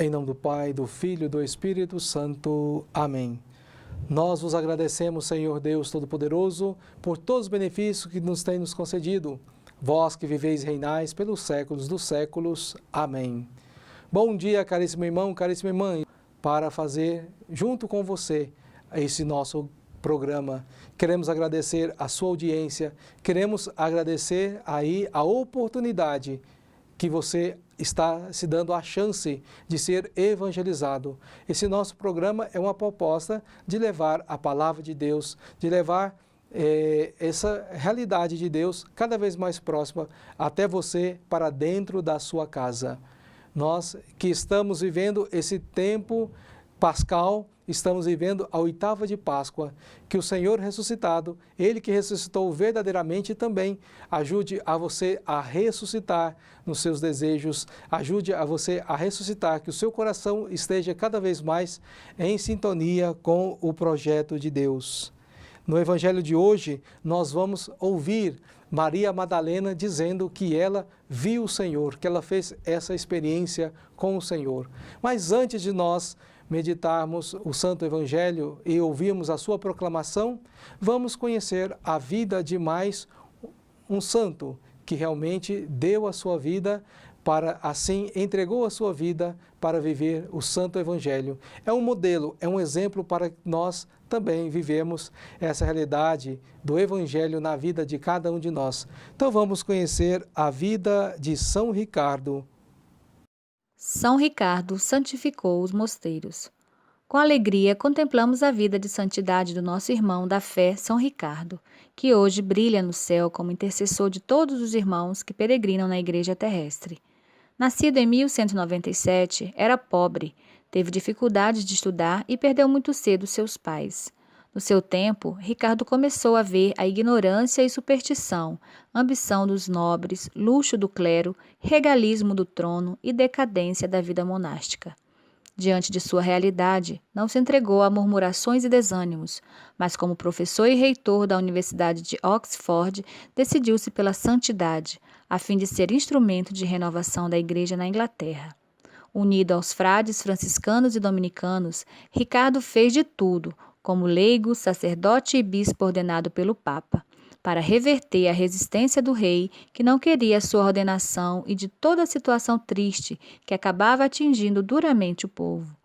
Em nome do Pai, do Filho e do Espírito Santo. Amém. Nós vos agradecemos, Senhor Deus Todo-Poderoso, por todos os benefícios que nos tem nos concedido. Vós que viveis e reinais pelos séculos dos séculos. Amém. Bom dia, caríssimo irmão, caríssima irmã, para fazer junto com você esse nosso programa. Queremos agradecer a sua audiência, queremos agradecer aí a oportunidade que você está se dando a chance de ser evangelizado. Esse nosso programa é uma proposta de levar a palavra de Deus, de levar essa realidade de Deus cada vez mais próxima até você, para dentro da sua casa. Nós que estamos vivendo esse tempo pascal, estamos vivendo a oitava de Páscoa, que o Senhor ressuscitado, Ele que ressuscitou verdadeiramente também, ajude a você a ressuscitar nos seus desejos, ajude a você a ressuscitar, que o seu coração esteja cada vez mais em sintonia com o projeto de Deus. No Evangelho de hoje, nós vamos ouvir Maria Madalena dizendo que ela viu o Senhor, que ela fez essa experiência com o Senhor. Mas antes de nós meditarmos o Santo Evangelho e ouvirmos a sua proclamação, vamos conhecer a vida de mais um santo que realmente deu a sua vida para, assim, entregou a sua vida para viver o Santo Evangelho. É um modelo, é um exemplo para que nós também vivemos essa realidade do Evangelho na vida de cada um de nós. Então vamos conhecer a vida de São Ricardo. São Ricardo santificou os mosteiros. Com alegria contemplamos a vida de santidade do nosso irmão da fé, São Ricardo, que hoje brilha no céu como intercessor de todos os irmãos que peregrinam na igreja terrestre. Nascido em 1197, era pobre, teve dificuldades de estudar e perdeu muito cedo seus pais. No seu tempo, Ricardo começou a ver a ignorância e superstição, ambição dos nobres, luxo do clero, regalismo do trono e decadência da vida monástica. Diante de sua realidade, não se entregou a murmurações e desânimos, mas como professor e reitor da Universidade de Oxford, decidiu-se pela santidade, a fim de ser instrumento de renovação da Igreja na Inglaterra. Unido aos frades franciscanos e dominicanos, Ricardo fez de tudo, como leigo, sacerdote e bispo ordenado pelo Papa, para reverter a resistência do rei, que não queria a sua ordenação, e de toda a situação triste que acabava atingindo duramente o povo.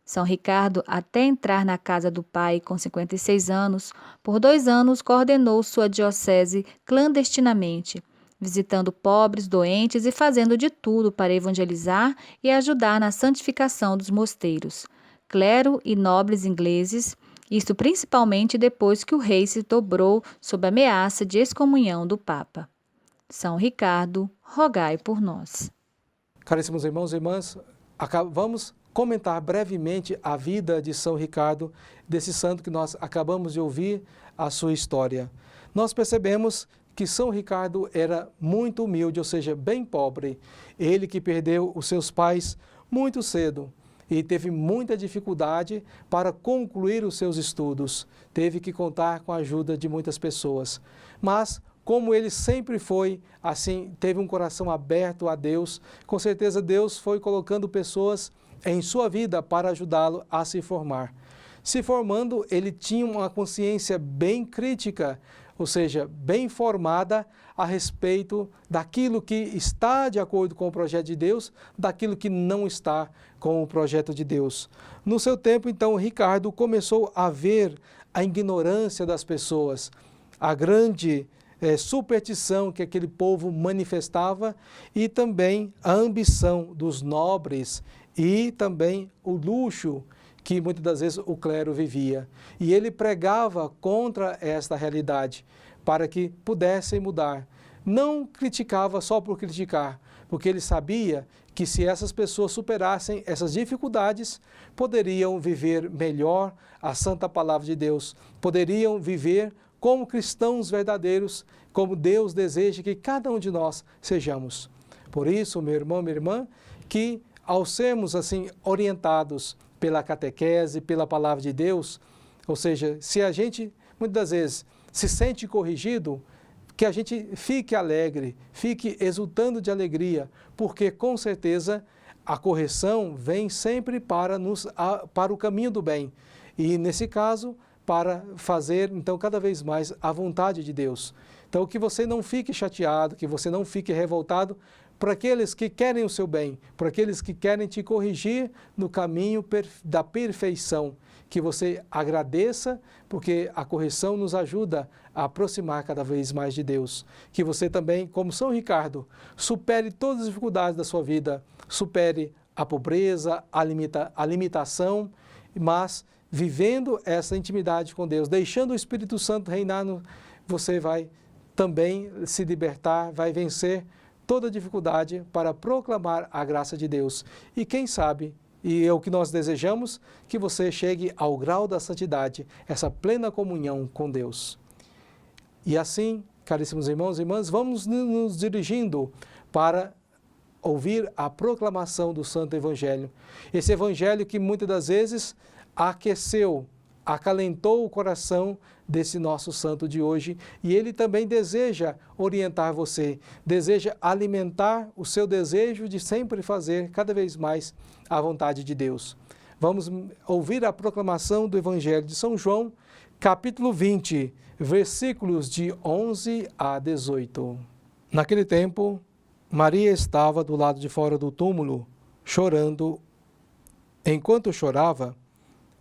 São Ricardo, até entrar na casa do pai com 56 anos, por 2 anos coordenou sua diocese clandestinamente, visitando pobres, doentes e fazendo de tudo para evangelizar e ajudar na santificação dos mosteiros, clero e nobres ingleses, isto principalmente depois que o rei se dobrou sob a ameaça de excomunhão do Papa. São Ricardo, rogai por nós. Caríssimos irmãos e irmãs, vamos comentar brevemente a vida de São Ricardo, desse santo que nós acabamos de ouvir a sua história. Nós percebemos que São Ricardo era muito humilde, ou seja, bem pobre. Ele que perdeu os seus pais muito cedo e teve muita dificuldade para concluir os seus estudos. Teve que contar com a ajuda de muitas pessoas. Mas, como ele sempre foi, assim, teve um coração aberto a Deus, com certeza Deus foi colocando pessoas em sua vida para ajudá-lo a se formar. Se formando, ele tinha uma consciência bem crítica, ou seja, bem formada a respeito daquilo que está de acordo com o projeto de Deus, daquilo que não está com o projeto de Deus. No seu tempo, então, Ricardo começou a ver a ignorância das pessoas, a grande superstição que aquele povo manifestava e também a ambição dos nobres e também o luxo que muitas das vezes o clero vivia. E ele pregava contra esta realidade, para que pudessem mudar. Não criticava só por criticar, porque ele sabia que se essas pessoas superassem essas dificuldades, poderiam viver melhor a santa palavra de Deus, poderiam viver como cristãos verdadeiros, como Deus deseja que cada um de nós sejamos. Por isso, meu irmão, minha irmã, que ao sermos assim orientados pela catequese, pela palavra de Deus, ou seja, se a gente muitas das vezes se sente corrigido, que a gente fique alegre, fique exultando de alegria, porque com certeza a correção vem sempre para o caminho do bem. E, nesse caso, para fazer, então, cada vez mais a vontade de Deus. Então, que você não fique chateado, que você não fique revoltado para aqueles que querem o seu bem, para aqueles que querem te corrigir no caminho da perfeição. Que você agradeça, porque a correção nos ajuda a aproximar cada vez mais de Deus. Que você também, como São Ricardo, supere todas as dificuldades da sua vida, supere a pobreza, a limitação, mas vivendo essa intimidade com Deus, deixando o Espírito Santo reinar, você vai também se libertar, vai vencer toda dificuldade para proclamar a graça de Deus. E quem sabe, e é o que nós desejamos, que você chegue ao grau da santidade, essa plena comunhão com Deus. E assim, caríssimos irmãos e irmãs, vamos nos dirigindo para ouvir a proclamação do Santo Evangelho. Esse Evangelho que muitas das vezes aqueceu, acalentou o coração desse nosso santo de hoje, e ele também deseja orientar você, deseja alimentar o seu desejo de sempre fazer cada vez mais a vontade de Deus. Vamos ouvir a proclamação do Evangelho de São João, capítulo 20, versículos de 11 a 18. Naquele tempo, Maria estava do lado de fora do túmulo, chorando. Enquanto chorava,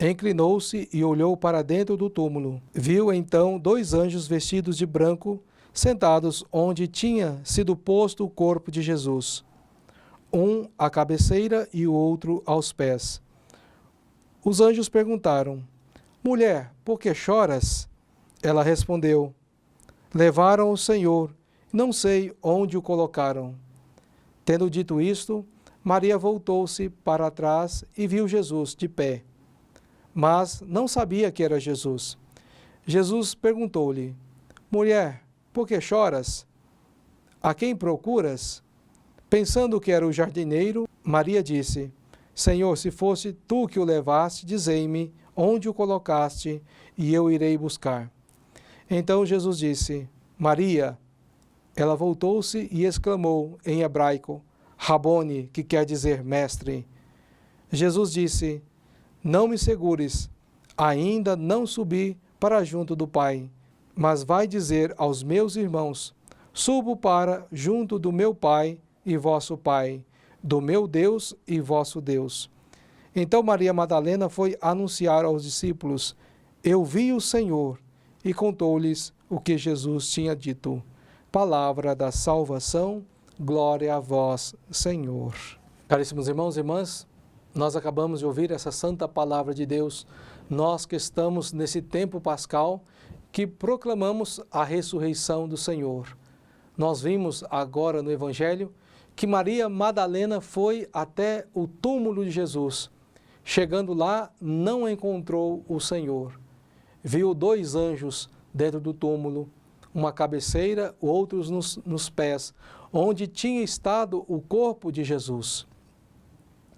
inclinou-se e olhou para dentro do túmulo. Viu então 2 anjos vestidos de branco, sentados onde tinha sido posto o corpo de Jesus, um à cabeceira e o outro aos pés. Os anjos perguntaram: Mulher, por que choras? Ela respondeu: Levaram o Senhor, não sei onde o colocaram. Tendo dito isto, Maria voltou-se para trás e viu Jesus de pé, mas não sabia que era Jesus. Jesus perguntou-lhe: Mulher, por que choras? A quem procuras? Pensando que era o jardineiro, Maria disse: Senhor, se fosse tu que o levaste, dizei-me onde o colocaste, e eu irei buscar. Então Jesus disse: Maria. Ela voltou-se e exclamou em hebraico: Rabone, que quer dizer mestre. Jesus disse: Não me segures, ainda não subi para junto do Pai, mas vai dizer aos meus irmãos: Subo para junto do meu Pai e vosso Pai, do meu Deus e vosso Deus. Então Maria Madalena foi anunciar aos discípulos: Eu vi o Senhor, e contou-lhes o que Jesus tinha dito. Palavra da salvação, glória a vós, Senhor. Caríssimos irmãos e irmãs, nós acabamos de ouvir essa santa palavra de Deus, nós que estamos nesse tempo pascal, que proclamamos a ressurreição do Senhor. Nós vimos agora no Evangelho que Maria Madalena foi até o túmulo de Jesus. Chegando lá, não encontrou o Senhor. Viu 2 anjos dentro do túmulo, uma cabeceira, outros nos pés, onde tinha estado o corpo de Jesus.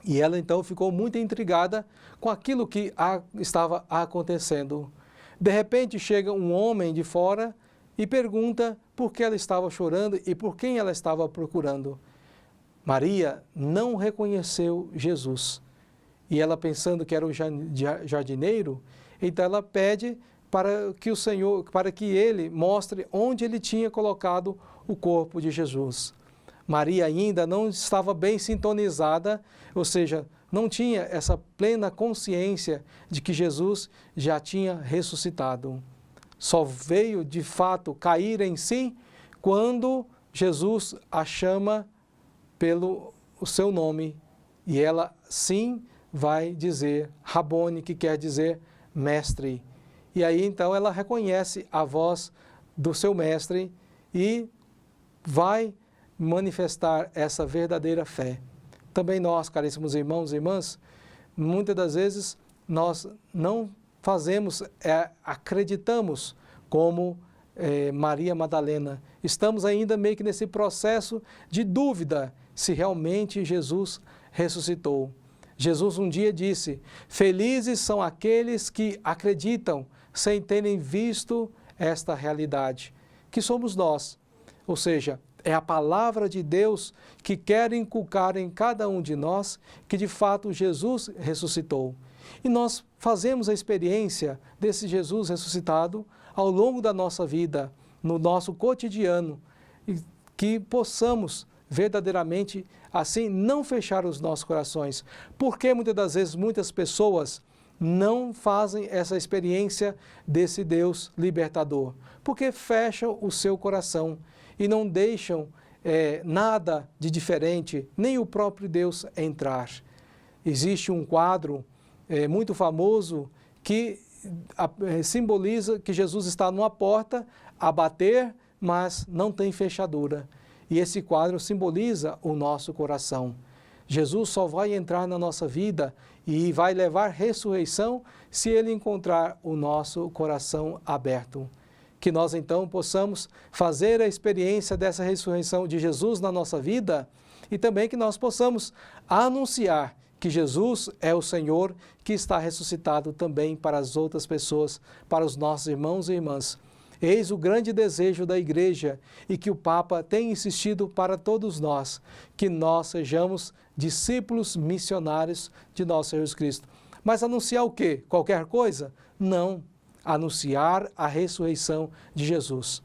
E ela então ficou muito intrigada com aquilo que estava acontecendo. De repente chega um homem de fora e pergunta por que ela estava chorando e por quem ela estava procurando. Maria não reconheceu Jesus. E ela, pensando que era o jardineiro, então ela pede para que o Senhor, para que ele mostre onde ele tinha colocado o corpo de Jesus. Maria ainda não estava bem sintonizada, ou seja, não tinha essa plena consciência de que Jesus já tinha ressuscitado. Só veio, de fato, cair em si quando Jesus a chama pelo seu nome. E ela, sim, vai dizer Rabone, que quer dizer mestre. E aí, então, ela reconhece a voz do seu mestre e vai manifestar essa verdadeira fé. Também nós, caríssimos irmãos e irmãs, muitas das vezes nós não fazemos, acreditamos como Maria Madalena. Estamos ainda meio que nesse processo de dúvida se realmente Jesus ressuscitou. Jesus um dia disse: felizes são aqueles que acreditam sem terem visto esta realidade, que somos nós. Ou seja, É a palavra de Deus que quer inculcar em cada um de nós que de fato Jesus ressuscitou. E nós fazemos a experiência desse Jesus ressuscitado ao longo da nossa vida, no nosso cotidiano, e que possamos verdadeiramente assim não fechar os nossos corações. Porque muitas das vezes muitas pessoas não fazem essa experiência desse Deus libertador? Porque fecham o seu coração e não deixam nada de diferente, nem o próprio Deus entrar. Existe um quadro muito famoso que simboliza que Jesus está numa porta a bater, mas não tem fechadura. E esse quadro simboliza o nosso coração. Jesus só vai entrar na nossa vida e vai levar ressurreição se Ele encontrar o nosso coração aberto. Que nós então possamos fazer a experiência dessa ressurreição de Jesus na nossa vida e também que nós possamos anunciar que Jesus é o Senhor que está ressuscitado também para as outras pessoas, para os nossos irmãos e irmãs. Eis o grande desejo da Igreja e que o Papa tem insistido para todos nós, que nós sejamos discípulos missionários de nosso Senhor Jesus Cristo. Mas anunciar o quê? Qualquer coisa? Não. Anunciar a ressurreição de Jesus.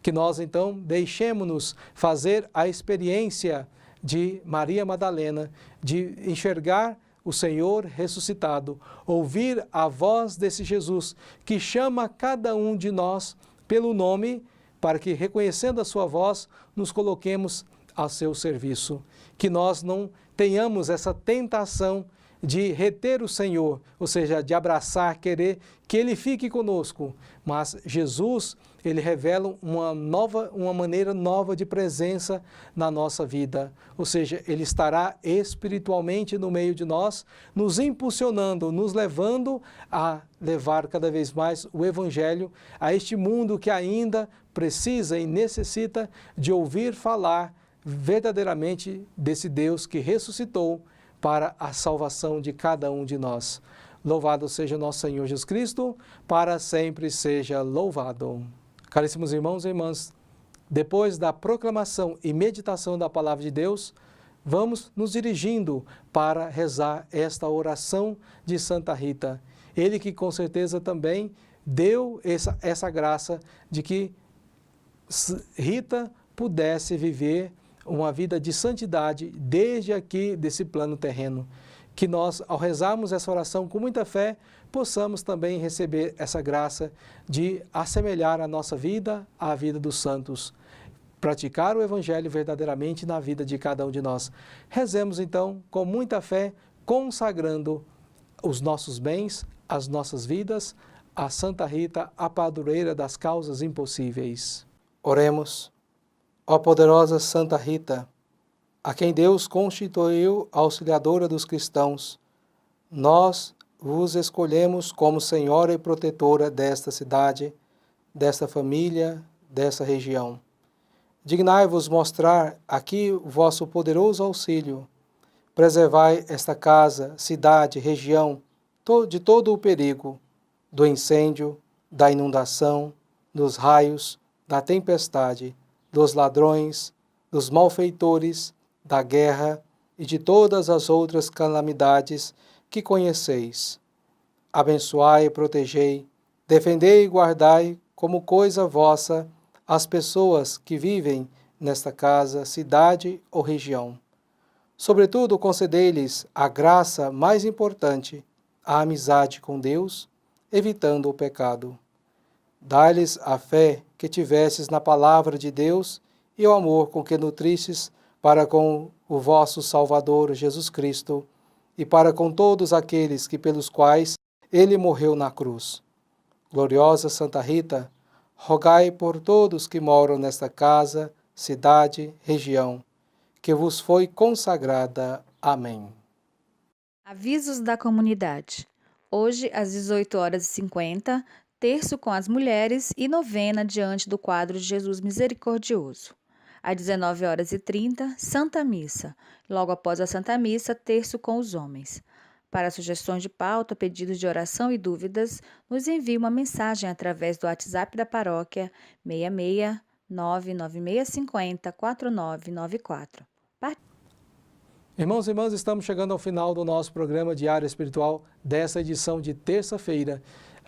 Que nós então deixemos-nos fazer a experiência de Maria Madalena, de enxergar o Senhor ressuscitado, ouvir a voz desse Jesus que chama cada um de nós pelo nome, para que, reconhecendo a sua voz, nos coloquemos ao seu serviço. Que nós não tenhamos essa tentação de reter o Senhor, ou seja, de abraçar, querer que Ele fique conosco. Mas Jesus, Ele revela uma maneira nova de presença na nossa vida. Ou seja, Ele estará espiritualmente no meio de nós, nos impulsionando, nos levando a levar cada vez mais o Evangelho a este mundo que ainda precisa e necessita de ouvir falar verdadeiramente desse Deus que ressuscitou para a salvação de cada um de nós. Louvado seja nosso Senhor Jesus Cristo, para sempre seja louvado. Caríssimos irmãos e irmãs, depois da proclamação e meditação da Palavra de Deus, vamos nos dirigindo para rezar esta oração de Santa Rita. Ele que com certeza também deu essa graça de que Rita pudesse viver uma vida de santidade desde aqui desse plano terreno. Que nós, ao rezarmos essa oração com muita fé, possamos também receber essa graça de assemelhar a nossa vida à vida dos santos. Praticar o Evangelho verdadeiramente na vida de cada um de nós. Rezemos então com muita fé, consagrando os nossos bens, as nossas vidas, a Santa Rita, a padroeira das causas impossíveis. Oremos. Ó poderosa Santa Rita, a quem Deus constituiu auxiliadora dos cristãos, nós vos escolhemos como senhora e protetora desta cidade, desta família, desta região. Dignai-vos mostrar aqui o vosso poderoso auxílio. Preservai esta casa, cidade, região, de todo o perigo, do incêndio, da inundação, dos raios, da tempestade, dos ladrões, dos malfeitores, da guerra e de todas as outras calamidades que conheceis. Abençoai e protegei, defendei e guardai como coisa vossa as pessoas que vivem nesta casa, cidade ou região. Sobretudo, concedei-lhes a graça mais importante, a amizade com Deus, evitando o pecado. Dai-lhes a fé que tivesses na palavra de Deus e o amor com que nutristes para com o vosso Salvador Jesus Cristo e para com todos aqueles que pelos quais Ele morreu na cruz. Gloriosa Santa Rita, rogai por todos que moram nesta casa, cidade, região, que vos foi consagrada. Amém. Avisos da comunidade. Hoje, às 18h50, terço com as mulheres e novena diante do quadro de Jesus Misericordioso. Às 19h30, Santa Missa. Logo após a Santa Missa, terço com os homens. Para sugestões de pauta, pedidos de oração e dúvidas, nos envie uma mensagem através do WhatsApp da paróquia 66 99650-4994. Irmãos e irmãs, estamos chegando ao final do nosso programa Diário Espiritual dessa edição de terça-feira.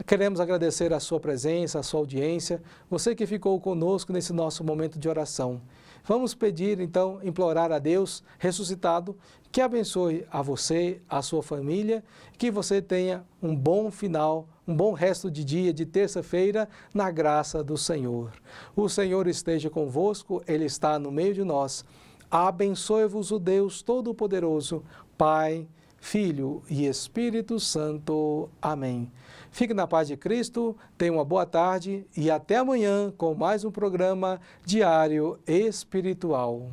Queremos agradecer a sua presença, a sua audiência, você que ficou conosco nesse nosso momento de oração. Vamos pedir, então, implorar a Deus ressuscitado que abençoe a você, a sua família, que você tenha um bom final, um bom resto de dia de terça-feira na graça do Senhor. O Senhor esteja convosco, Ele está no meio de nós. Abençoe-vos o Deus Todo-Poderoso, Pai, Filho e Espírito Santo. Amém. Fique na paz de Cristo, tenha uma boa tarde e até amanhã com mais um programa Diário Espiritual.